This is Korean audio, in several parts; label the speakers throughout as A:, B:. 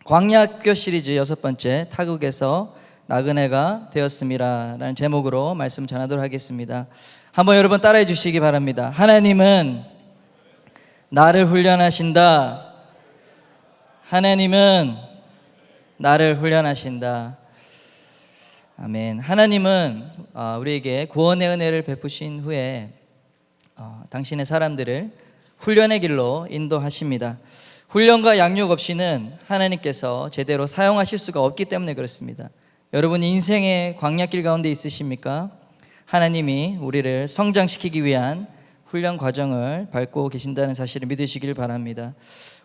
A: 광야학교 시리즈 6번째 타국에서 나그네가 되었음이라 라는 제목으로 말씀 전하도록 하겠습니다. 한번 여러분 따라해 주시기 바랍니다. 하나님은 나를 훈련하신다. 하나님은 나를 훈련하신다. 아멘. 하나님은 우리에게 구원의 은혜를 베푸신 후에 당신의 사람들을 훈련의 길로 인도하십니다. 훈련과 양육 없이는 하나님께서 제대로 사용하실 수가 없기 때문에 그렇습니다. 여러분 인생의 광야길 가운데 있으십니까? 하나님이 우리를 성장시키기 위한 훈련 과정을 밟고 계신다는 사실을 믿으시길 바랍니다.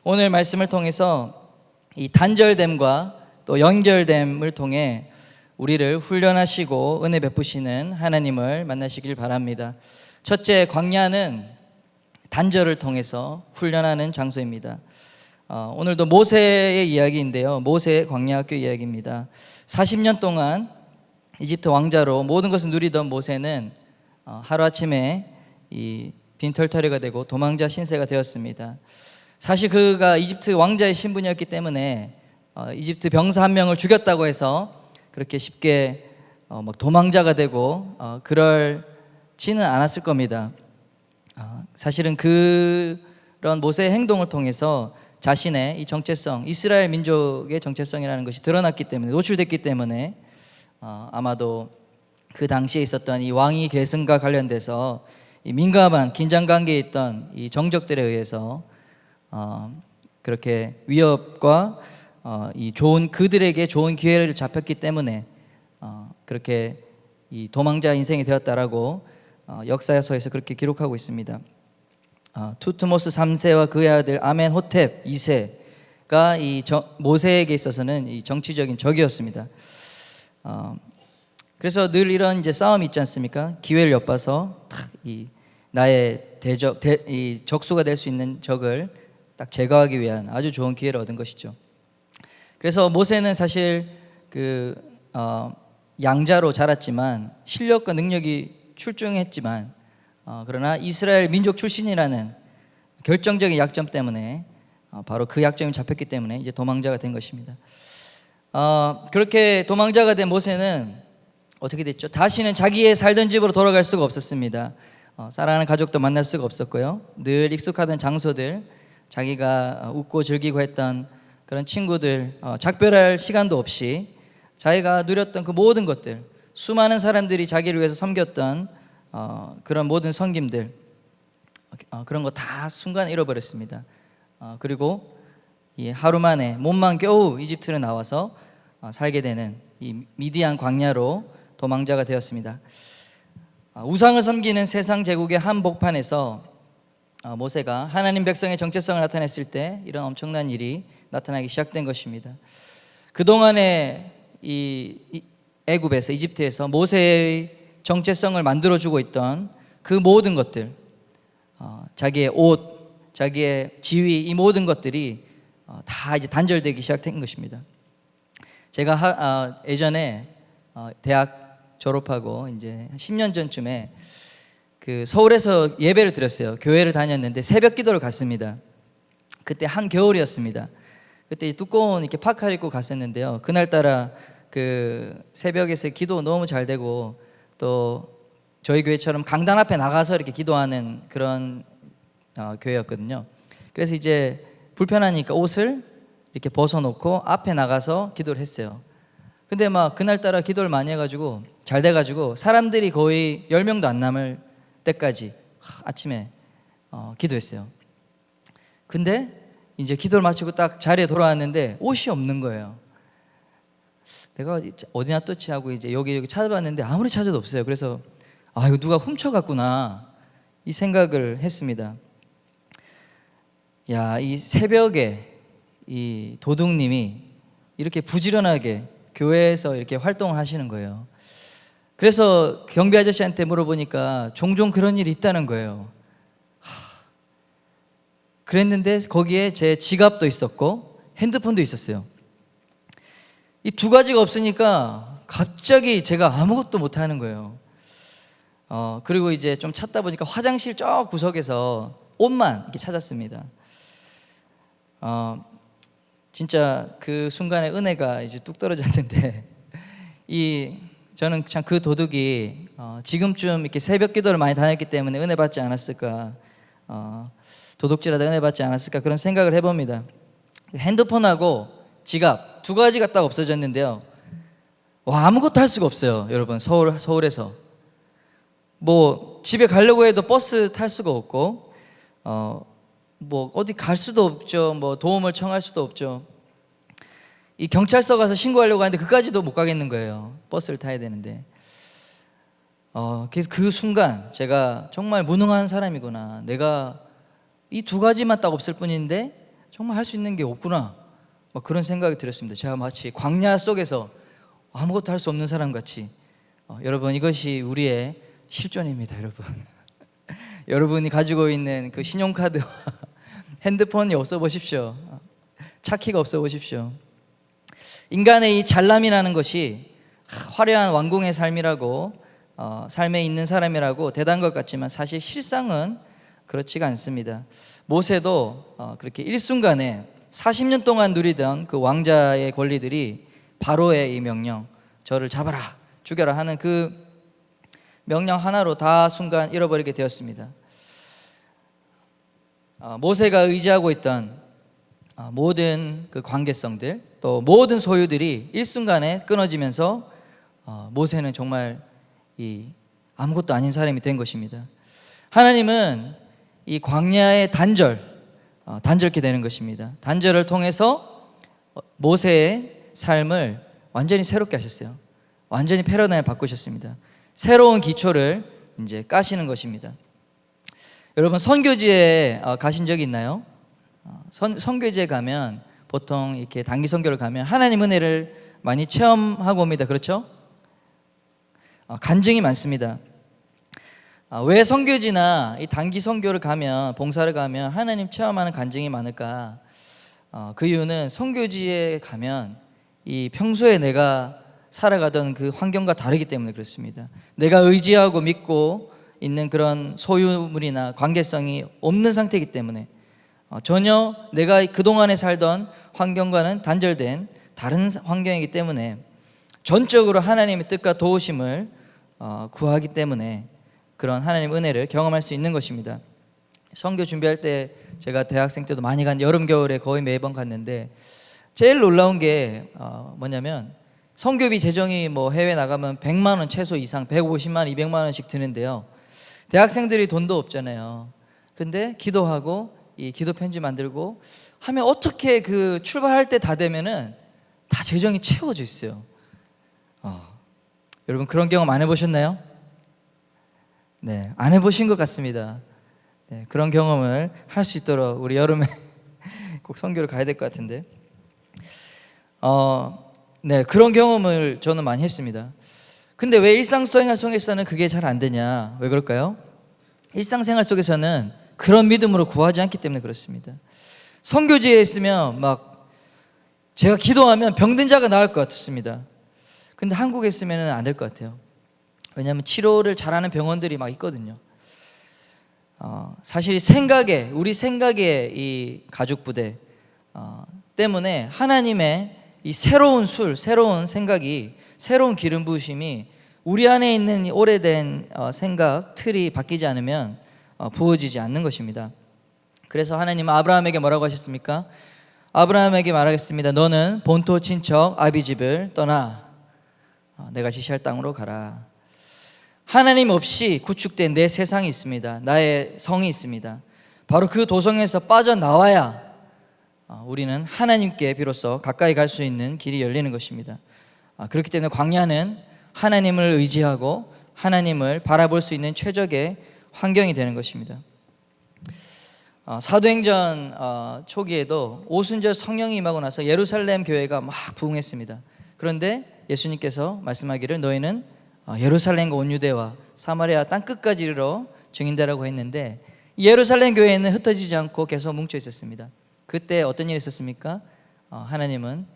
A: 오늘 말씀을 통해서 이 단절됨과 또 연결됨을 통해 우리를 훈련하시고 은혜 베푸시는 하나님을 만나시길 바랍니다. 첫째, 광야는 단절을 통해서 훈련하는 장소입니다. 오늘도 모세의 이야기인데요. 모세의 광야학교 이야기입니다. 40년 동안 이집트 왕자로 모든 것을 누리던 모세는 하루아침에 이 빈털터리가 되고 도망자 신세가 되었습니다. 사실 그가 이집트 왕자의 신분이었기 때문에 이집트 병사 한 명을 죽였다고 해서 그렇게 쉽게 막 도망자가 되고 그럴지는 않았을 겁니다. 사실은 그런 모세의 행동을 통해서 자신의 이 정체성, 이스라엘 민족의 정체성이라는 것이 드러났기 때문에, 노출됐기 때문에 아마도 그 당시에 있었던 이 왕위 계승과 관련돼서 이 민감한 긴장 관계에 있던 이 정적들에 의해서 그렇게 위협과 이 그들에게 좋은 기회를 잡혔기 때문에 그렇게 이 도망자 인생이 되었다라고 역사서에서 그렇게 기록하고 있습니다. 투트모스 3세와 그의 아들 아멘호텝 2세가 이 모세에게 있어서는 이 정치적인 적이었습니다. 그래서 늘 이런 이제 싸움이 있지 않습니까? 기회를 엿봐서 이 나의 이 적수가 될 수 있는 적을 딱 제거하기 위한 아주 좋은 기회를 얻은 것이죠. 그래서 모세는 사실 양자로 자랐지만 실력과 능력이 출중했지만 그러나 이스라엘 민족 출신이라는 결정적인 약점 때문에 바로 그 약점이 잡혔기 때문에 이제 도망자가 된 것입니다. 그렇게 도망자가 된 모세는 어떻게 됐죠? 다시는 자기의 살던 집으로 돌아갈 수가 없었습니다. 사랑하는 가족도 만날 수가 없었고요. 늘 익숙하던 장소들, 자기가 웃고 즐기고 했던 그런 친구들, 작별할 시간도 없이 자기가 누렸던 그 모든 것들, 수많은 사람들이 자기를 위해서 섬겼던 그런 모든 섬김들, 그런 거 다 순간에 잃어버렸습니다. 그리고 이 하루 만에 몸만 겨우 이집트를 나와서 살게 되는 이 미디안 광야로 도망자가 되었습니다. 우상을 섬기는 세상 제국의 한복판에서 모세가 하나님 백성의 정체성을 나타냈을 때 이런 엄청난 일이 나타나기 시작된 것입니다. 그동안에 이 애굽에서, 이집트에서 모세의 정체성을 만들어주고 있던 그 모든 것들, 자기의 옷, 자기의 지위, 이 모든 것들이 다 이제 단절되기 시작된 것입니다. 제가 예전에 대학 졸업하고 이제 10년 전쯤에 그 서울에서 예배를 드렸어요. 교회를 다녔는데 새벽 기도를 갔습니다. 그때 한겨울이었습니다. 그때 두꺼운 이렇게 파카를 입고 갔었는데요. 그날따라 그 새벽에서 기도 너무 잘 되고 또 저희 교회처럼 강단 앞에 나가서 이렇게 기도하는 그런 교회였거든요. 그래서 이제 불편하니까 옷을 이렇게 벗어놓고 앞에 나가서 기도를 했어요. 근데 막 그날따라 기도를 많이 해가지고 잘 돼가지고 사람들이 거의 10명도 안 남을 때까지 아침에 기도했어요. 근데 이제 기도를 마치고 딱 자리에 돌아왔는데 옷이 없는 거예요. 내가 어디 놨뒀지 하고 이제 여기 찾아봤는데 아무리 찾아도 없어요. 그래서 이거 누가 훔쳐갔구나 이 생각을 했습니다. 이 새벽에 이 도둑님이 이렇게 부지런하게 교회에서 이렇게 활동을 하시는 거예요. 그래서 경비 아저씨한테 물어보니까 종종 그런 일이 있다는 거예요. 그랬는데 거기에 제 지갑도 있었고 핸드폰도 있었어요. 이 두 가지가 없으니까 갑자기 제가 아무것도 못하는 거예요. 그리고 이제 좀 찾다 보니까 화장실 저 구석에서 옷만 이렇게 찾았습니다. 진짜 그 순간에 은혜가 이제 뚝 떨어졌는데 저는 참 그 도둑이 지금쯤 이렇게 새벽 기도를 많이 다녔기 때문에 은혜 받지 않았을까, 도둑질하다 은혜 받지 않았을까 그런 생각을 해봅니다. 핸드폰하고 지갑 두 가지가 딱 없어졌는데요. 와, 아무것도 할 수가 없어요, 여러분. 서울에서 뭐 집에 가려고 해도 버스 탈 수가 없고, 뭐 어디 갈 수도 없죠. 뭐 도움을 청할 수도 없죠. 이 경찰서 가서 신고하려고 하는데 그까지도 못 가겠는 거예요. 버스를 타야 되는데. 그래서 그 순간 제가 정말 무능한 사람이구나, 내가 이 두 가지만 딱 없을 뿐인데 정말 할 수 있는 게 없구나, 막 그런 생각이 들었습니다. 제가 마치 광야 속에서 아무것도 할 수 없는 사람 같이. 여러분, 이것이 우리의 실존입니다, 여러분. 여러분이 가지고 있는 그 신용카드와 핸드폰이 없어 보십시오. 차키가 없어 보십시오. 인간의 이 잘남이라는 것이 화려한 왕궁의 삶이라고, 삶에 있는 사람이라고 대단한 것 같지만 사실 실상은 그렇지가 않습니다. 모세도 그렇게 일순간에 40년 동안 누리던 그 왕자의 권리들이 바로의 이 명령, 저를 잡아라, 죽여라 하는 그 명령 하나로 다 순간 잃어버리게 되었습니다. 모세가 의지하고 있던 모든 그 관계성들, 또 모든 소유들이 일순간에 끊어지면서 모세는 정말 아무것도 아닌 사람이 된 것입니다. 하나님은 이 광야의 단절케 되는 것입니다. 단절을 통해서 모세의 삶을 완전히 새롭게 하셨어요. 완전히 패러다임을 바꾸셨습니다. 새로운 기초를 이제 까시는 것입니다. 여러분, 선교지에 가신 적이 있나요? 선교지에 가면 보통 이렇게 단기 선교를 가면 하나님 은혜를 많이 체험하고 옵니다. 그렇죠? 간증이 많습니다. 왜 선교지나 이 단기 선교를 가면, 봉사를 가면 하나님 체험하는 간증이 많을까? 그 이유는 선교지에 가면 이 평소에 내가 살아가던 그 환경과 다르기 때문에 그렇습니다. 내가 의지하고 믿고 있는 그런 소유물이나 관계성이 없는 상태이기 때문에, 전혀 내가 그동안에 살던 환경과는 단절된 다른 환경이기 때문에 전적으로 하나님의 뜻과 도우심을 구하기 때문에 그런 하나님의 은혜를 경험할 수 있는 것입니다. 선교 준비할 때 제가 대학생 때도 많이 간, 여름 겨울에 거의 매번 갔는데 제일 놀라운 게 뭐냐면, 선교비 재정이 뭐 해외 나가면 100만 원 최소 이상, 150만 원, 200만 원씩 드는데요. 대학생들이 돈도 없잖아요. 근데 기도하고 이 기도 편지 만들고 하면 어떻게 그 출발할 때 다 되면은 다 재정이 채워져 있어요. 여러분, 그런 경험 안 해보셨나요? 네, 안 해보신 것 같습니다. 네, 그런 경험을 할 수 있도록 우리 여름에 꼭 선교를 가야 될 것 같은데, 네, 그런 경험을 저는 많이 했습니다. 근데 왜 일상생활 속에서는 그게 잘 안 되냐? 왜 그럴까요? 일상생활 속에서는 그런 믿음으로 구하지 않기 때문에 그렇습니다. 선교지에 있으면 막 제가 기도하면 병든 자가 나을 것 같습니다. 근데 한국에 있으면 안 될 것 같아요. 왜냐하면 치료를 잘하는 병원들이 막 있거든요. 사실 우리 생각의 이 가죽 부대 때문에 하나님의 이 새로운 새로운 생각이, 새로운 기름 부으심이 우리 안에 있는 이 오래된 생각 틀이 바뀌지 않으면 부어지지 않는 것입니다. 그래서 하나님은 아브라함에게 뭐라고 하셨습니까? 아브라함에게 말하겠습니다. 너는 본토 친척 아비 집을 떠나 내가 지시할 땅으로 가라. 하나님 없이 구축된 내 세상이 있습니다. 나의 성이 있습니다. 바로 그 도성에서 빠져나와야 우리는 하나님께 비로소 가까이 갈 수 있는 길이 열리는 것입니다. 그렇기 때문에 광야는 하나님을 의지하고 하나님을 바라볼 수 있는 최적의 환경이 되는 것입니다. 사도행전 초기에도 오순절 성령이 임하고 나서 예루살렘 교회가 막 부흥했습니다. 그런데 예수님께서 말씀하기를 너희는 예루살렘과 온 유대와 사마리아 땅끝까지 이르러 증인되라고 했는데, 예루살렘 교회는 흩어지지 않고 계속 뭉쳐 있었습니다. 그때 어떤 일이 있었습니까? 하나님은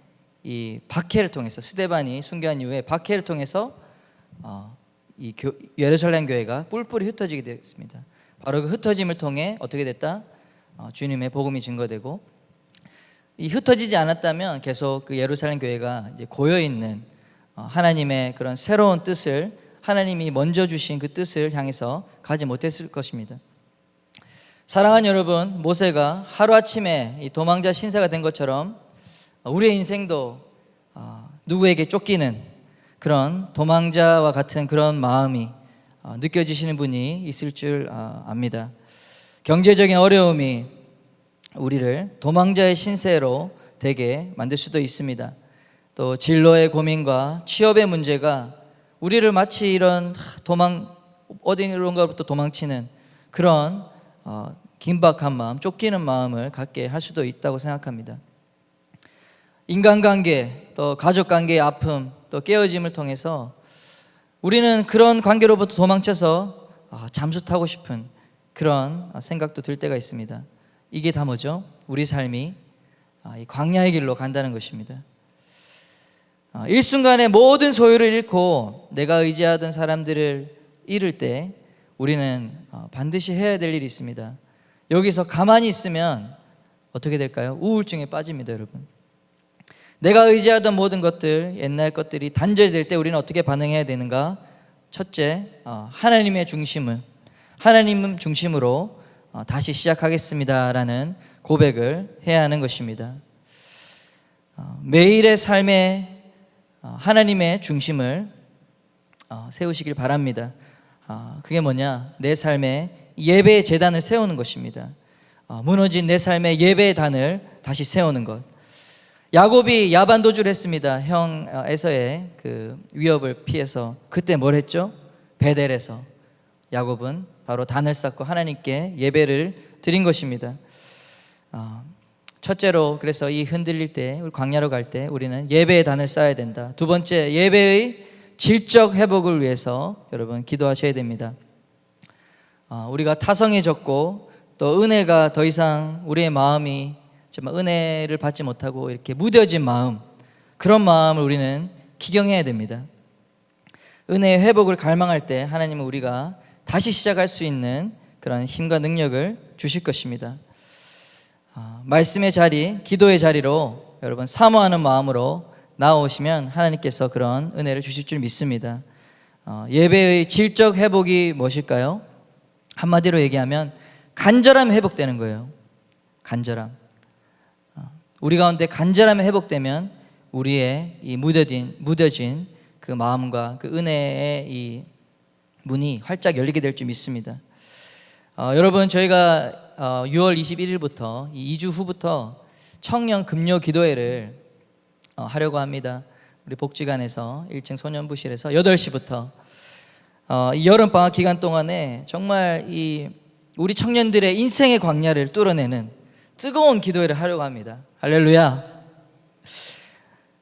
A: 이 박해를 통해서, 스데반이 순교한 이후에 박해를 통해서 예루살렘 교회가 뿔뿔이 흩어지게 되었습니다. 바로 그 흩어짐을 통해 어떻게 됐다? 주님의 복음이 증거되고, 이 흩어지지 않았다면 계속 그 예루살렘 교회가 이제 고여 있는 하나님의 그런 새로운 뜻을, 하나님이 먼저 주신 그 뜻을 향해서 가지 못했을 것입니다. 사랑하는 여러분, 모세가 하루아침에 이 도망자 신세가 된 것처럼 우리의 인생도 누구에게 쫓기는 그런 도망자와 같은 그런 마음이 느껴지시는 분이 있을 줄 압니다. 경제적인 어려움이 우리를 도망자의 신세로 되게 만들 수도 있습니다. 또 진로의 고민과 취업의 문제가 우리를 마치 이런 어디론가로부터 도망치는 그런 긴박한 마음, 쫓기는 마음을 갖게 할 수도 있다고 생각합니다. 인간관계, 또 가족관계의 아픔, 또 깨어짐을 통해서 우리는 그런 관계로부터 도망쳐서 잠수 타고 싶은 그런 생각도 들 때가 있습니다. 이게 다 뭐죠? 우리 삶이 이 광야의 길로 간다는 것입니다. 일순간에 모든 소유를 잃고 내가 의지하던 사람들을 잃을 때 우리는 반드시 해야 될 일이 있습니다. 여기서 가만히 있으면 어떻게 될까요? 우울증에 빠집니다, 여러분. 내가 의지하던 모든 것들, 옛날 것들이 단절될 때 우리는 어떻게 반응해야 되는가? 첫째, 하나님 중심으로 다시 시작하겠습니다라는 고백을 해야 하는 것입니다. 매일의 삶에 하나님의 중심을 세우시길 바랍니다. 그게 뭐냐? 내 삶에 예배의 제단을 세우는 것입니다. 무너진 내 삶의 예배의 단을 다시 세우는 것. 야곱이 야반 도주를 했습니다. 형 에서의 그 위협을 피해서. 그때 뭘 했죠? 베델에서 야곱은 바로 단을 쌓고 하나님께 예배를 드린 것입니다. 첫째로, 그래서 이 흔들릴 때, 우리 광야로 갈 때 우리는 예배의 단을 쌓아야 된다. 두 번째, 예배의 질적 회복을 위해서 여러분 기도하셔야 됩니다. 우리가 타성해졌고 또 은혜가 더 이상 우리의 마음이 정말 은혜를 받지 못하고 이렇게 무뎌진 마음, 그런 마음을 우리는 기경해야 됩니다. 은혜의 회복을 갈망할 때 하나님은 우리가 다시 시작할 수 있는 그런 힘과 능력을 주실 것입니다. 말씀의 자리, 기도의 자리로 여러분 사모하는 마음으로 나오시면 하나님께서 그런 은혜를 주실 줄 믿습니다. 예배의 질적 회복이 무엇일까요? 한마디로 얘기하면 간절함이 회복되는 거예요. 간절함. 우리 가운데 간절함이 회복되면 우리의 이 무뎌진 그 마음과 그 은혜의 이 문이 활짝 열리게 될 줄 믿습니다. 여러분, 저희가 6월 21일부터 2주 후부터 청년 금요 기도회를 하려고 합니다. 우리 복지관에서 1층 소년부실에서 8시부터 이 여름방학 기간 동안에 정말 이 우리 청년들의 인생의 광야를 뚫어내는 뜨거운 기도회를 하려고 합니다. 할렐루야.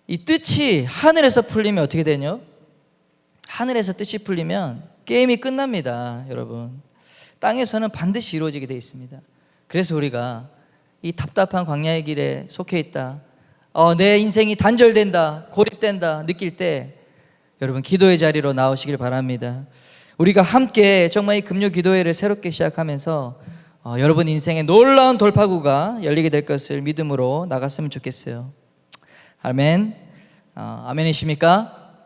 A: 이 뜻이 하늘에서 풀리면 어떻게 되냐? 하늘에서 뜻이 풀리면 게임이 끝납니다, 여러분. 땅에서는 반드시 이루어지게 되어 있습니다. 그래서 우리가 이 답답한 광야의 길에 속해 있다, 내 인생이 단절된다, 고립된다 느낄 때 여러분 기도의 자리로 나오시길 바랍니다. 우리가 함께 정말 이 금요 기도회를 새롭게 시작하면서 여러분 인생에 놀라운 돌파구가 열리게 될 것을 믿음으로 나갔으면 좋겠어요. 아멘. 아멘이십니까?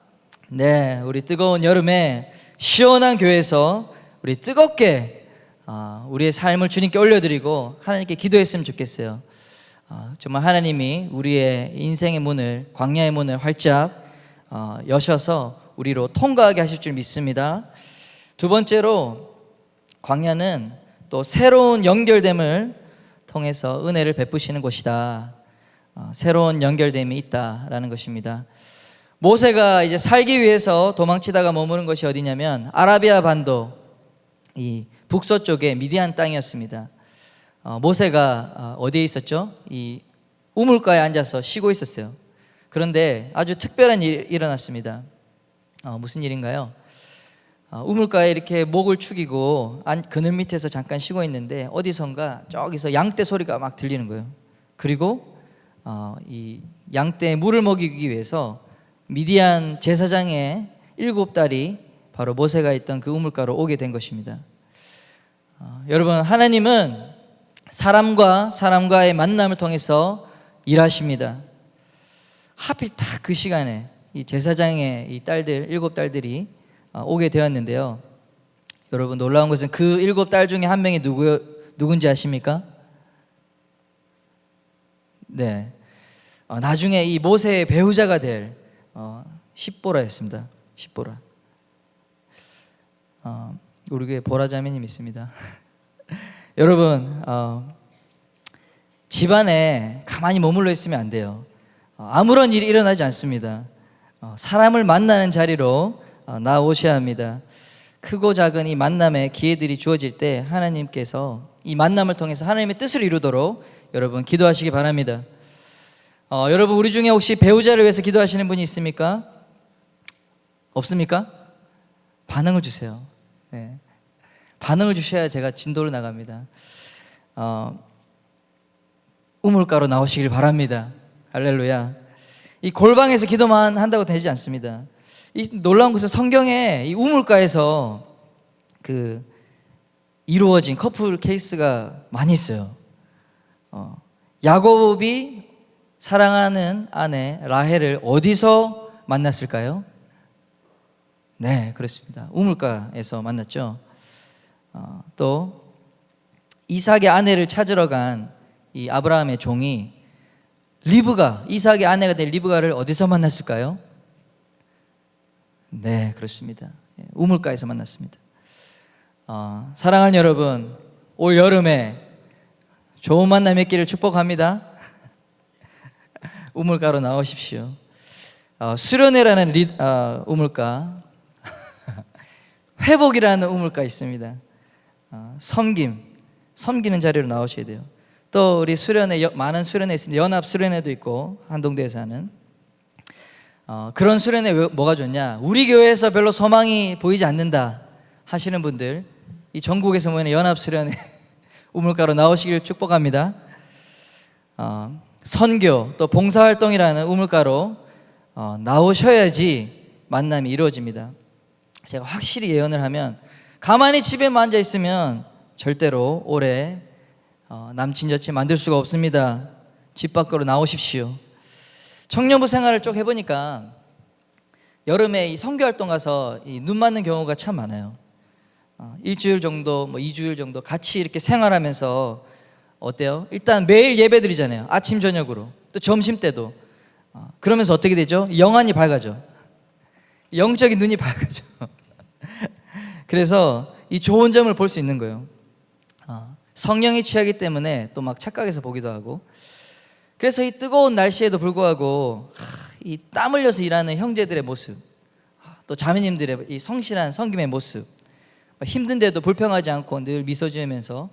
A: 네, 우리 뜨거운 여름에 시원한 교회에서 우리 뜨겁게 우리의 삶을 주님께 올려드리고 하나님께 기도했으면 좋겠어요. 정말 하나님이 우리의 인생의 문을, 광야의 문을 활짝 여셔서 우리로 통과하게 하실 줄 믿습니다. 두 번째로, 광야는 또 새로운 연결됨을 통해서 은혜를 베푸시는 곳이다. 새로운 연결됨이 있다라는 것입니다. 모세가 이제 살기 위해서 도망치다가 머무른 것이 어디냐면 아라비아 반도 이 북서쪽의 미디안 땅이었습니다. 모세가 어디에 있었죠? 이 우물가에 앉아서 쉬고 있었어요. 그런데 아주 특별한 일이 일어났습니다. 무슨 일인가요? 우물가에 이렇게 목을 축이고 그늘 밑에서 잠깐 쉬고 있는데 어디선가 저기서 양떼 소리가 막 들리는 거예요. 그리고 이 양떼에 물을 먹이기 위해서 미디안 제사장의 7딸이 바로 모세가 있던 그 우물가로 오게 된 것입니다. 여러분, 하나님은 사람과 사람과의 만남을 통해서 일하십니다. 하필 딱 그 시간에 이 제사장의 이 딸들, 7딸들이 오게 되었는데요. 여러분 놀라운 것은 그 7딸 중에 한 명이 누군지 아십니까? 네, 나중에 이 모세의 배우자가 될 십보라였습니다. 십보라. 우리 교회 보라 자매님 있습니다. 여러분 집안에 가만히 머물러 있으면 안 돼요. 아무런 일이 일어나지 않습니다. 사람을 만나는 자리로 나오셔야 합니다. 크고 작은 이 만남의 기회들이 주어질 때 하나님께서 이 만남을 통해서 하나님의 뜻을 이루도록 여러분 기도하시기 바랍니다. 여러분 우리 중에 혹시 배우자를 위해서 기도하시는 분이 있습니까? 없습니까? 반응을 주세요. 네. 반응을 주셔야 제가 진도를 나갑니다. 우물가로 나오시길 바랍니다. 할렐루야. 이 골방에서 기도만 한다고 되지 않습니다. 이 놀라운 것은 성경에 이 우물가에서 그 이루어진 커플 케이스가 많이 있어요. 야곱이 사랑하는 아내 라헬을 어디서 만났을까요? 네, 그렇습니다. 우물가에서 만났죠. 또 이삭의 아내를 찾으러 간 이 아브라함의 종이 리브가, 이삭의 아내가 된 리브가를 어디서 만났을까요? 네, 그렇습니다. 우물가에서 만났습니다. 사랑하는 여러분, 올 여름에 좋은 만남 있기를 축복합니다. 우물가로 나오십시오. 수련회라는 우물가, 회복이라는 우물가 있습니다. 섬기는 자리로 나오셔야 돼요. 또 우리 수련회, 많은 수련회 있습니다. 연합 수련회도 있고 한동대에서 하는 그런 수련회 뭐가 좋냐, 우리 교회에서 별로 소망이 보이지 않는다 하시는 분들, 이 전국에서 모이는 연합 수련회 우물가로 나오시길 축복합니다. 선교 또 봉사활동이라는 우물가로 나오셔야지 만남이 이루어집니다. 제가 확실히 예언을 하면, 가만히 집에만 앉아 있으면 절대로 오래 남친 여친 만들 수가 없습니다. 집 밖으로 나오십시오. 청년부 생활을 쭉 해보니까 여름에 이 선교활동 가서 눈 맞는 경우가 참 많아요. 일주일 정도, 2주일 정도 같이 이렇게 생활하면서 어때요? 일단 매일 예배 드리잖아요. 아침 저녁으로, 또 점심 때도. 그러면서 어떻게 되죠? 영안이 밝아져. 영적인 눈이 밝아져. 그래서 이 좋은 점을 볼 수 있는 거예요. 성령이 취하기 때문에 또 막 착각해서 보기도 하고. 그래서 이 뜨거운 날씨에도 불구하고 이 땀 흘려서 일하는 형제들의 모습, 또 자매님들의 이 성실한 섬김의 모습, 힘든데도 불평하지 않고 늘 미소 지으면서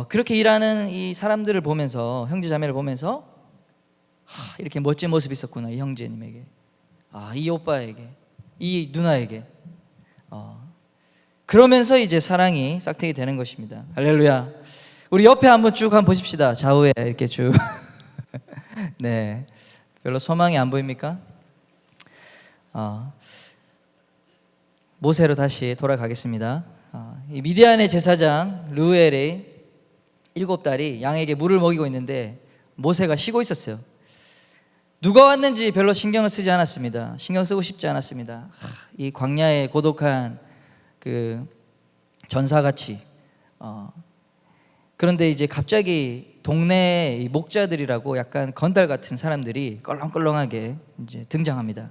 A: 그렇게 일하는 이 사람들을 보면서, 형제 자매를 보면서 이렇게 멋진 모습이 있었구나, 이 형제님에게, 이 오빠에게, 이 누나에게. 그러면서 이제 사랑이 싹트게 되는 것입니다. 할렐루야. 우리 옆에 한번 쭉 한번 보십시다. 좌우에 이렇게 쭉. 네, 별로 소망이 안 보입니까? 모세로 다시 돌아가겠습니다. 이 미디안의 제사장 르우엘의 7딸이 양에게 물을 먹이고 있는데 모세가 쉬고 있었어요. 누가 왔는지 별로 신경을 쓰지 않았습니다. 신경 쓰고 싶지 않았습니다. 이 광야의 고독한 그 전사같이. 그런데 이제 갑자기 동네 목자들이라고 약간 건달 같은 사람들이 껄렁껄렁하게 이제 등장합니다.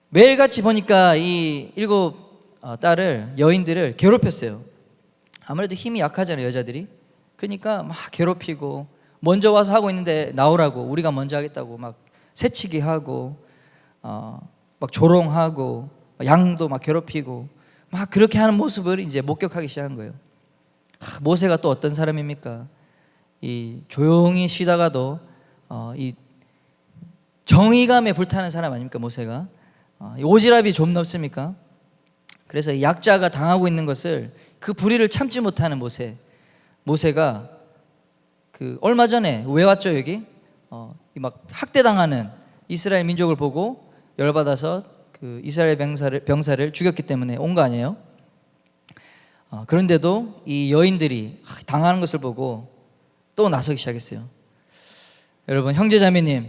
A: 매일같이 보니까 이 7딸을, 여인들을 괴롭혔어요. 아무래도 힘이 약하잖아요, 여자들이. 그러니까 막 괴롭히고, 먼저 와서 하고 있는데 나오라고, 우리가 먼저 하겠다고 막 새치기 하고, 막 조롱하고, 양도 막 괴롭히고, 막 그렇게 하는 모습을 이제 목격하기 시작한 거예요. 모세가 또 어떤 사람입니까? 이 조용히 쉬다가도 이 정의감에 불타는 사람 아닙니까, 모세가? 오지랖이 좀 넓습니까? 그래서 이 약자가 당하고 있는 것을, 그 불의를 참지 못하는 모세가 그 얼마 전에 왜 왔죠, 여기? 막 학대당하는 이스라엘 민족을 보고 열받아서 그 이스라엘 병사를 죽였기 때문에 온 거 아니에요? 그런데도 이 여인들이 당하는 것을 보고 또 나서기 시작했어요. 여러분 형제자매님,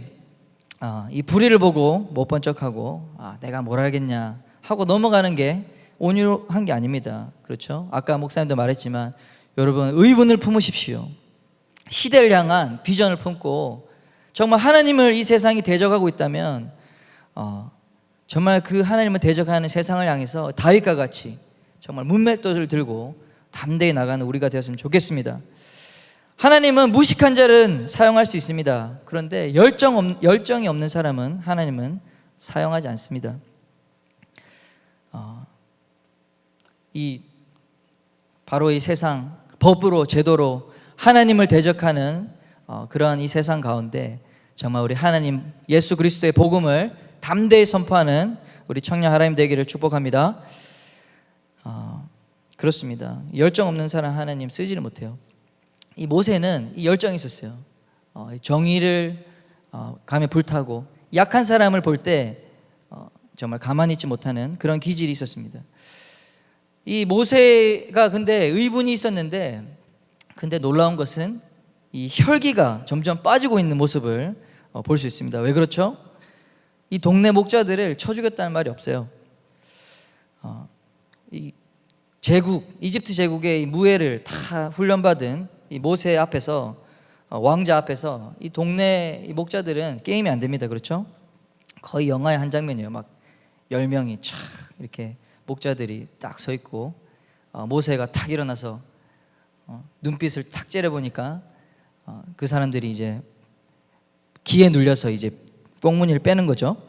A: 이 불의를 보고 못 본 척하고 내가 뭘 알겠냐 하고 넘어가는 게 온유한 게 아닙니다. 그렇죠? 아까 목사님도 말했지만 여러분 의분을 품으십시오. 시대를 향한 비전을 품고 정말 하나님을 이 세상이 대적하고 있다면 정말 그 하나님을 대적하는 세상을 향해서 다윗과 같이 정말 문맷돌을 들고 담대히 나가는 우리가 되었으면 좋겠습니다. 하나님은 무식한 자를 사용할 수 있습니다. 그런데 열정이 없는 사람은 하나님은 사용하지 않습니다. 바로 이 세상 법으로 제도로 하나님을 대적하는 그러한 이 세상 가운데 정말 우리 하나님 예수 그리스도의 복음을 담대히 선포하는 우리 청년 하나님 되기를 축복합니다. 그렇습니다. 열정 없는 사람 하나님 쓰지를 못해요. 이 모세는 이 열정이 있었어요. 정의를 감에 불타고 약한 사람을 볼 때 정말 가만히 있지 못하는 그런 기질이 있었습니다. 이 모세가 근데 의분이 있었는데 근데 놀라운 것은 이 혈기가 점점 빠지고 있는 모습을 볼 수 있습니다. 왜 그렇죠? 이 동네 목자들을 쳐 죽였다는 말이 없어요. 이 이집트 제국의 이 무예를 다 훈련받은 이 모세 앞에서 왕자 앞에서 이 동네 이 목자들은 게임이 안 됩니다. 그렇죠? 거의 영화의 한 장면이에요. 막 10명이 촥 이렇게 목자들이 딱 서 있고 모세가 탁 일어나서 눈빛을 탁 째려보니까 그 사람들이 이제 기에 눌려서 이제 꽁무니를 빼는 거죠.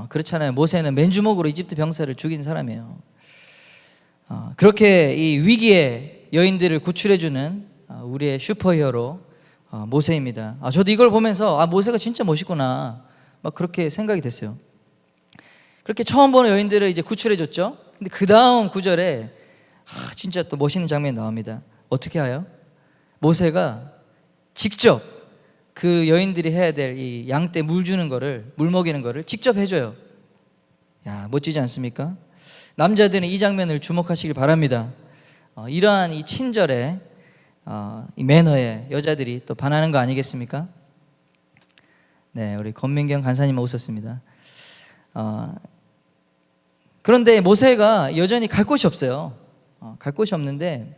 A: 그렇잖아요. 모세는 맨주먹으로 이집트 병사를 죽인 사람이에요. 그렇게 이 위기에 여인들을 구출해주는 우리의 슈퍼히어로 모세입니다. 저도 이걸 보면서 모세가 진짜 멋있구나 막 그렇게 생각이 됐어요. 그렇게 처음 보는 여인들을 이제 구출해줬죠. 근데 그 다음 구절에 진짜 또 멋있는 장면이 나옵니다. 어떻게 해요? 모세가 직접 그 여인들이 해야 될 이 양떼 물 주는 거를, 물 먹이는 거를 직접 해줘요. 야, 멋지지 않습니까? 남자들은 이 장면을 주목하시길 바랍니다. 이러한 이 친절에 이 매너에 여자들이 또 반하는 거 아니겠습니까? 네, 우리 권민경 간사님 오셨습니다. 그런데 모세가 여전히 갈 곳이 없어요. 갈 곳이 없는데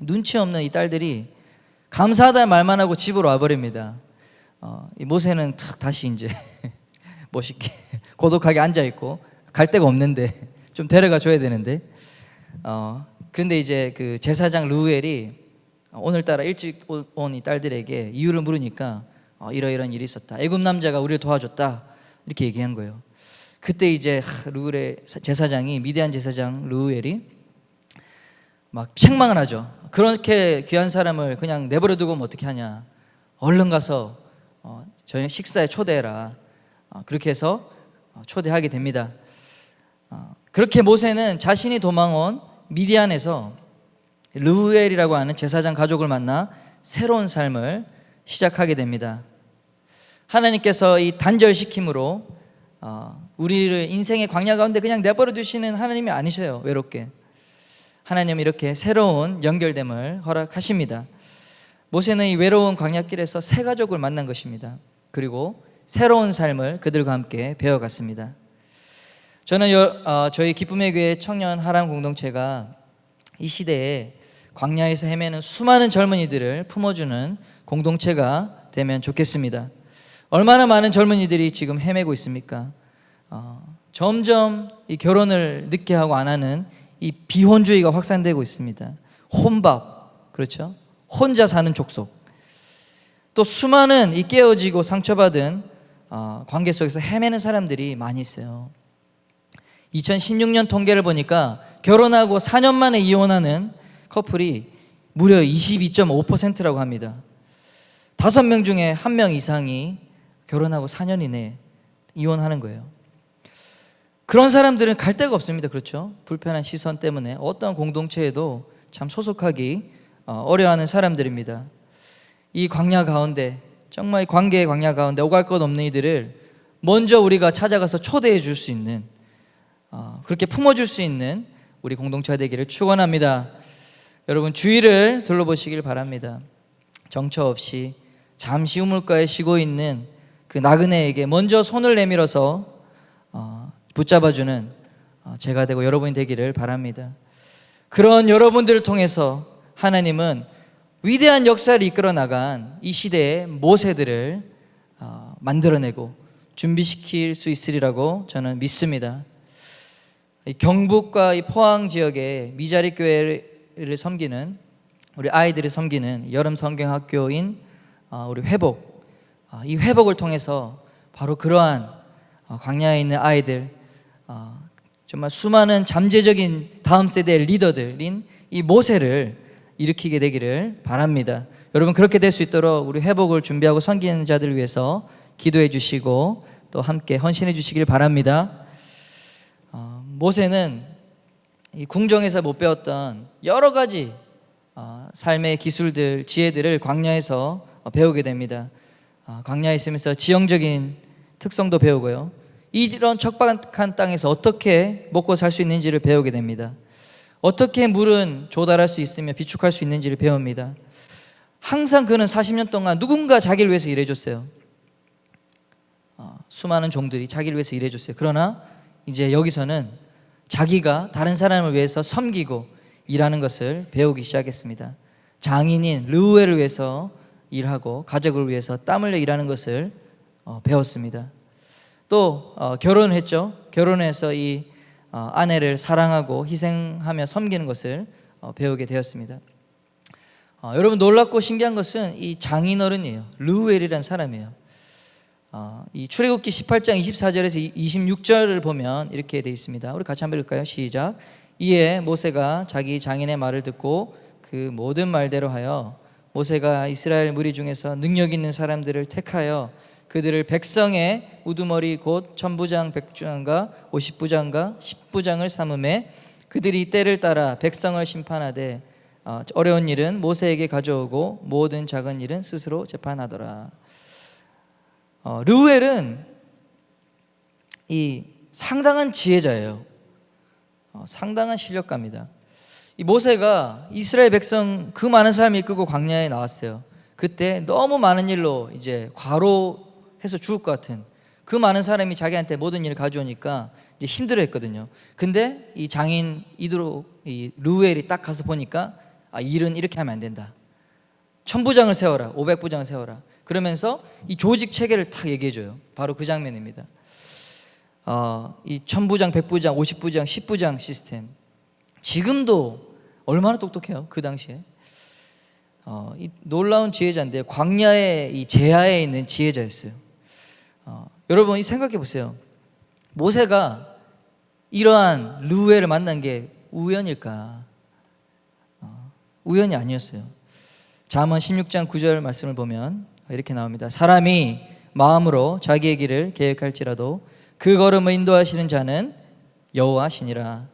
A: 눈치 없는 이 딸들이 감사하다는 말만 하고 집으로 와버립니다. 이 모세는 다시 이제 멋있게 고독하게 앉아있고 갈 데가 없는데 좀 데려가 줘야 되는데 그런데 이제 그 제사장 르우엘이 오늘따라 일찍 온 이 딸들에게 이유를 물으니까 이러이러한 일이 있었다. 애굽 남자가 우리를 도와줬다. 이렇게 얘기한 거예요. 그때 이제 르우엘의 제사장이 미디안 제사장 르우엘이 막 책망을 하죠. 그렇게 귀한 사람을 그냥 내버려 두고 어떻게 하냐. 얼른 가서 저녁 식사에 초대해라. 그렇게 해서 초대하게 됩니다. 그렇게 모세는 자신이 도망온 미디안에서 르우엘이라고 하는 제사장 가족을 만나 새로운 삶을 시작하게 됩니다. 하나님께서 이 단절시킴으로 우리를 인생의 광야 가운데 그냥 내버려 두시는 하나님이 아니셔요. 외롭게 하나님은 이렇게 새로운 연결됨을 허락하십니다. 모세는 이 외로운 광야길에서 새 가족을 만난 것입니다. 그리고 새로운 삶을 그들과 함께 배워갔습니다. 저는 저희 기쁨의 교회 청년 하람 공동체가 이 시대에 광야에서 헤매는 수많은 젊은이들을 품어주는 공동체가 되면 좋겠습니다. 얼마나 많은 젊은이들이 지금 헤매고 있습니까? 점점 이 결혼을 늦게 하고 안 하는 이 비혼주의가 확산되고 있습니다. 혼밥, 그렇죠? 혼자 사는 족속. 또 수많은 이 깨어지고 상처받은 관계 속에서 헤매는 사람들이 많이 있어요. 2016년 통계를 보니까 결혼하고 4년 만에 이혼하는 커플이 무려 22.5%라고 합니다. 5명 중에 1명 이상이 결혼하고 4년 이내에 이혼하는 거예요. 그런 사람들은 갈 데가 없습니다. 그렇죠? 불편한 시선 때문에 어떤 공동체에도 참 소속하기 어려워하는 사람들입니다. 이 광야 가운데, 정말 관계의 광야 가운데 오갈 것 없는 이들을 먼저 우리가 찾아가서 초대해 줄 수 있는, 그렇게 품어줄 수 있는 우리 공동체가 되기를 축원합니다. 여러분 주위를 둘러보시길 바랍니다. 정처 없이 잠시 우물가에 쉬고 있는 그 나그네에게 먼저 손을 내밀어서 붙잡아주는 제가 되고 여러분이 되기를 바랍니다. 그런 여러분들을 통해서 하나님은 위대한 역사를 이끌어 나간 이 시대의 모세들을 만들어내고 준비시킬 수 있으리라고 저는 믿습니다. 이 경북과 이 포항 지역의 미자리 교회를 섬기는 우리 아이들을 섬기는 여름 성경학교인 우리 회복, 이 회복을 통해서 바로 그러한 광야에 있는 아이들, 정말 수많은 잠재적인 다음 세대의 리더들인 이 모세를 일으키게 되기를 바랍니다. 여러분, 그렇게 될 수 있도록 우리 회복을 준비하고 섬기는 자들을 위해서 기도해 주시고 또 함께 헌신해 주시길 바랍니다. 모세는 이 궁정에서 못 배웠던 여러 가지 삶의 기술들, 지혜들을 광야에서 배우게 됩니다. 광야에 있으면서 지형적인 특성도 배우고요, 이런 척박한 땅에서 어떻게 먹고 살 수 있는지를 배우게 됩니다. 어떻게 물은 조달할 수 있으며 비축할 수 있는지를 배웁니다. 항상 그는 40년 동안 누군가 자기를 위해서 일해줬어요. 수많은 종들이 자기를 위해서 일해줬어요. 그러나 이제 여기서는 자기가 다른 사람을 위해서 섬기고 일하는 것을 배우기 시작했습니다. 장인인 르우엘을 위해서 일하고 가족을 위해서 땀 흘려 일하는 것을 배웠습니다. 또 결혼을 했죠. 결혼해서 이 아내를 사랑하고 희생하며 섬기는 것을 배우게 되었습니다. 여러분, 놀랍고 신기한 것은 이 장인어른이에요. 르우엘이라는 사람이에요. 이 출애굽기 18장 24절에서 26절을 보면 이렇게 되어 있습니다. 우리 같이 한번 읽을까요? 시작. 이에 모세가 자기 장인의 말을 듣고 그 모든 말대로 하여 모세가 이스라엘 무리 중에서 능력 있는 사람들을 택하여 그들을 백성의 우두머리 곧 천부장, 백부장과 50부장과 10부장을 삼음에 그들이 때를 따라 백성을 심판하되 어려운 일은 모세에게 가져오고 모든 작은 일은 스스로 재판하더라. 르우엘은 이 상당한 지혜자예요. 상당한 실력가입니다. 이 모세가 이스라엘 백성 그 많은 사람을 이끌고 광야에 나왔어요. 그때 너무 많은 일로 이제 과로해서 죽을 것 같은 그 많은 사람이 자기한테 모든 일을 가져오니까 이제 힘들어했거든요. 근데 이 장인 이 르우엘이 딱 가서 보니까 일은 이렇게 하면 안 된다. 1000부장을 세워라, 500부장을 세워라. 그러면서 이 조직 체계를 딱 얘기해줘요. 바로 그 장면입니다. 이 1000부장, 100부장, 50부장, 10부장 시스템. 지금도 얼마나 똑똑해요. 그 당시에 이 놀라운 지혜자인데 광야의 이 제야에 있는 지혜자였어요. 여러분, 생각해 보세요. 모세가 이러한 르우엘을 만난 게 우연일까? 우연이 아니었어요. 잠언 16장 9절 말씀을 보면 이렇게 나옵니다. 사람이 마음으로 자기의 길을 계획할지라도 그 걸음을 인도하시는 자는 여호와시니라.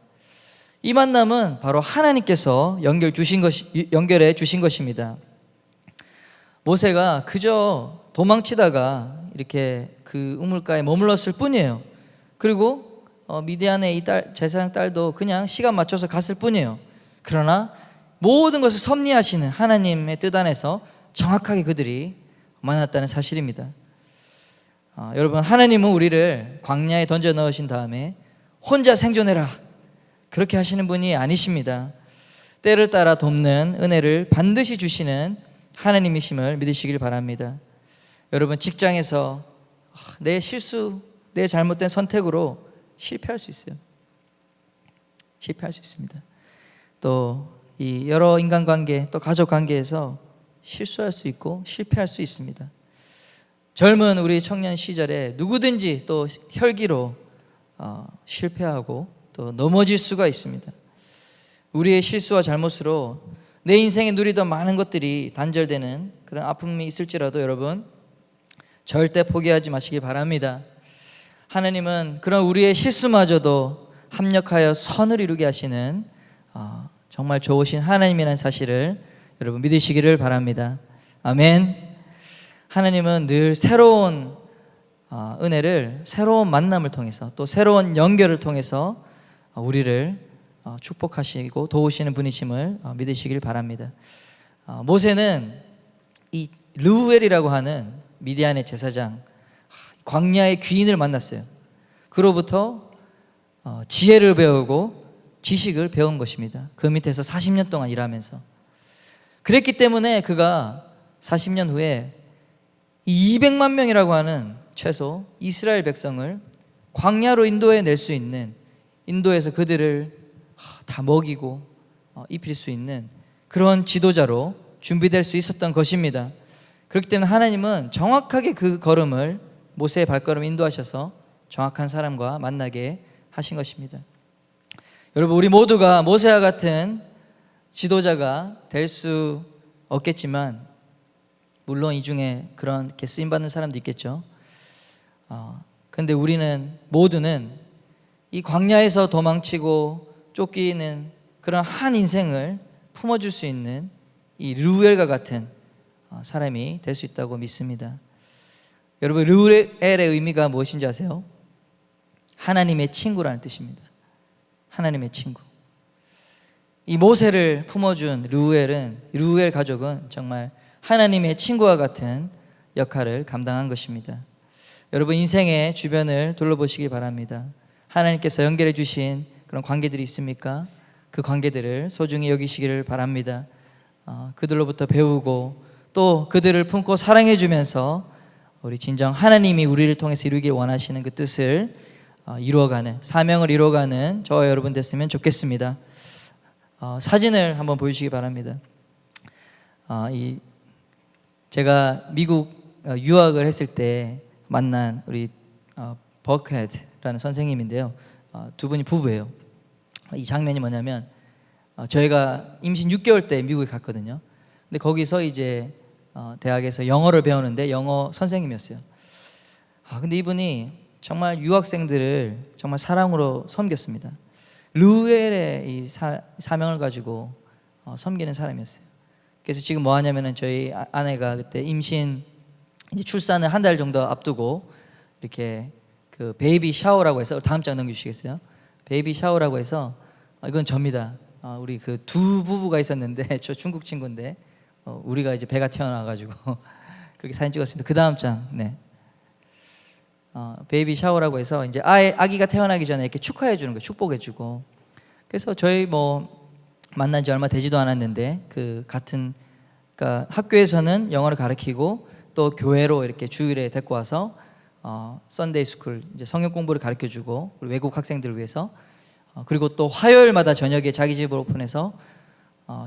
A: 이 만남은 바로 하나님께서 연결해 주신 것입니다. 모세가 그저 도망치다가 이렇게 그 우물가에 머물렀을 뿐이에요. 그리고 미디안의 이 제사장 딸도 그냥 시간 맞춰서 갔을 뿐이에요. 그러나 모든 것을 섭리하시는 하나님의 뜻 안에서 정확하게 그들이 만났다는 사실입니다. 여러분, 하나님은 우리를 광야에 던져 넣으신 다음에 혼자 생존해라 그렇게 하시는 분이 아니십니다. 때를 따라 돕는 은혜를 반드시 주시는 하나님이심을 믿으시길 바랍니다. 여러분, 직장에서 내 실수, 내 잘못된 선택으로 실패할 수 있어요. 실패할 수 있습니다. 또 이 여러 인간관계, 또 가족관계에서 실수할 수 있고 실패할 수 있습니다. 젊은 우리 청년 시절에 누구든지 또 혈기로 실패하고 또 넘어질 수가 있습니다. 우리의 실수와 잘못으로 내 인생에 누리던 많은 것들이 단절되는 그런 아픔이 있을지라도 여러분, 절대 포기하지 마시기 바랍니다. 하나님은 그런 우리의 실수마저도 합력하여 선을 이루게 하시는 정말 좋으신 하나님이라는 사실을 여러분 믿으시기를 바랍니다. 아멘. 하나님은 늘 새로운 은혜를, 새로운 만남을 통해서 또 새로운 연결을 통해서 우리를 축복하시고 도우시는 분이심을 믿으시길 바랍니다. 모세는 이 르우엘이라고 하는 미디안의 제사장, 광야의 귀인을 만났어요. 그로부터 지혜를 배우고 지식을 배운 것입니다. 그 밑에서 40년 동안 일하면서. 그랬기 때문에 그가 40년 후에 200만 명이라고 하는 최소 이스라엘 백성을 광야로 인도해 낼 수 있는, 인도에서 그들을 다 먹이고 입힐 수 있는 그런 지도자로 준비될 수 있었던 것입니다. 그렇기 때문에 하나님은 정확하게 그 걸음을, 모세의 발걸음을 인도하셔서 정확한 사람과 만나게 하신 것입니다. 여러분, 우리 모두가 모세와 같은 지도자가 될 수 없겠지만, 물론 이 중에 그렇게 쓰임받는 사람도 있겠죠. 그런데 우리는 모두는 이 광야에서 도망치고 쫓기는 그런 한 인생을 품어줄 수 있는 이 르우엘과 같은 사람이 될 수 있다고 믿습니다. 여러분, 르우엘의 의미가 무엇인지 아세요? 하나님의 친구라는 뜻입니다. 하나님의 친구. 이 모세를 품어준 르우엘 가족은 정말 하나님의 친구와 같은 역할을 감당한 것입니다. 여러분, 인생의 주변을 둘러보시기 바랍니다. 하나님께서 연결해 주신 그런 관계들이 있습니까? 그 관계들을 소중히 여기시기를 바랍니다. 그들로부터 배우고 또 그들을 품고 사랑해 주면서 우리 진정 하나님이 우리를 통해서 이루길 원하시는 그 뜻을 이루어가는, 사명을 이루어가는 저와 여러분 됐으면 좋겠습니다. 사진을 한번 보여주시기 바랍니다. 제가 미국 유학을 했을 때 만난 우리 버크헤드라는 선생님인데요. 두 분이 부부예요. 이 장면이 뭐냐면, 저희가 임신 6개월 때 미국에 갔거든요. 근데 거기서 이제 대학에서 영어를 배우는데 영어 선생님이었어요. 근데 이분이 정말 유학생들을 정말 사랑으로 섬겼습니다. 르우엘의 이 사명을 가지고 섬기는 사람이었어요. 그래서 지금 뭐 하냐면은, 저희 아내가 그때 임신, 이제 출산을 한 달 정도 앞두고 이렇게 그 베이비 샤워라고 해서, 다음 장 넘겨주시겠어요? 베이비 샤워라고 해서, 이건 접니다. 우리 그 두 부부가 있었는데, 저 중국 친구인데 우리가 이제 배가 튀어나와가지고 그렇게 사진 찍었습니다. 그 다음 장, 네. 베이비 샤워라고 해서 이제 아기가 태어나기 전에 이렇게 축하해 주는 거예요. 축복해 주고. 그래서 저희 만난 지 얼마 되지도 않았는데, 그러니까 학교에서는 영어를 가르치고 또 교회로 이렇게 주일에 데리고 와서 썬데이 스쿨, 이제 성경 공부를 가르쳐 주고, 우리 외국 학생들을 위해서, 그리고 또 화요일마다 저녁에 자기 집을 오픈해서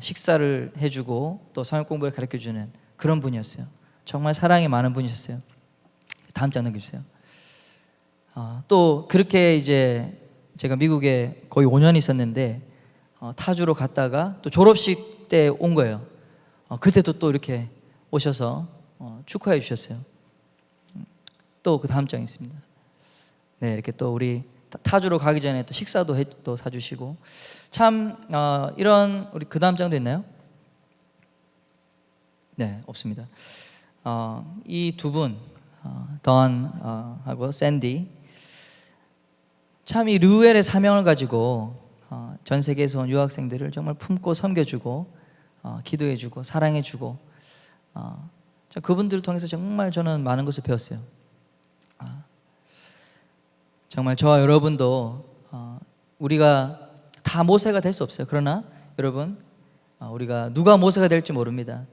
A: 식사를 해주고 또 성경 공부를 가르쳐 주는 그런 분이었어요. 정말 사랑이 많은 분이셨어요. 다음 장 넘겨주세요. 또 그렇게 이제 제가 미국에 거의 5년 있었는데, 타주로 갔다가 또 졸업식 때 온 거예요. 그때도 또 이렇게 오셔서 축하해 주셨어요. 또 그 다음 장이 있습니다. 네, 이렇게 또 우리 타주로 가기 전에 또 식사도 또 사주시고, 참 이런, 우리 그 다음 장도 있나요? 네, 없습니다. 이 두 분, 던하고 샌디, 참 이 르우엘의 사명을 가지고 전 세계에서 온 유학생들을 정말 품고 섬겨주고 기도해주고 사랑해주고, 그분들을 통해서 정말 저는 많은 것을 배웠어요. 정말 저와 여러분도 우리가 다 모세가 될 수 없어요. 그러나 여러분, 우리가 누가 모세가 될지 모릅니다.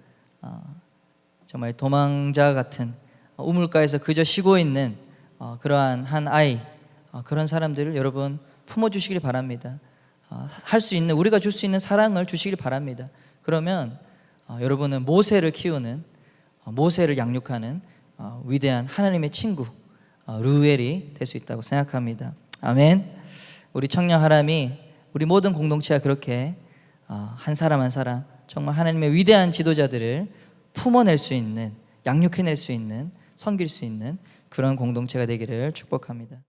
A: 정말 도망자 같은, 우물가에서 그저 쉬고 있는 그러한 한 아이, 그런 사람들을 여러분 품어주시길 바랍니다. 할 수 있는, 우리가 줄 수 있는 사랑을 주시길 바랍니다. 그러면 여러분은 모세를 키우는, 모세를 양육하는 위대한 하나님의 친구 르우엘이 될 수 있다고 생각합니다. 아멘. 우리 청년 하람이, 우리 모든 공동체가 그렇게 한 사람 한 사람 정말 하나님의 위대한 지도자들을 품어낼 수 있는, 양육해낼 수 있는, 섬길 수 있는 그런 공동체가 되기를 축복합니다.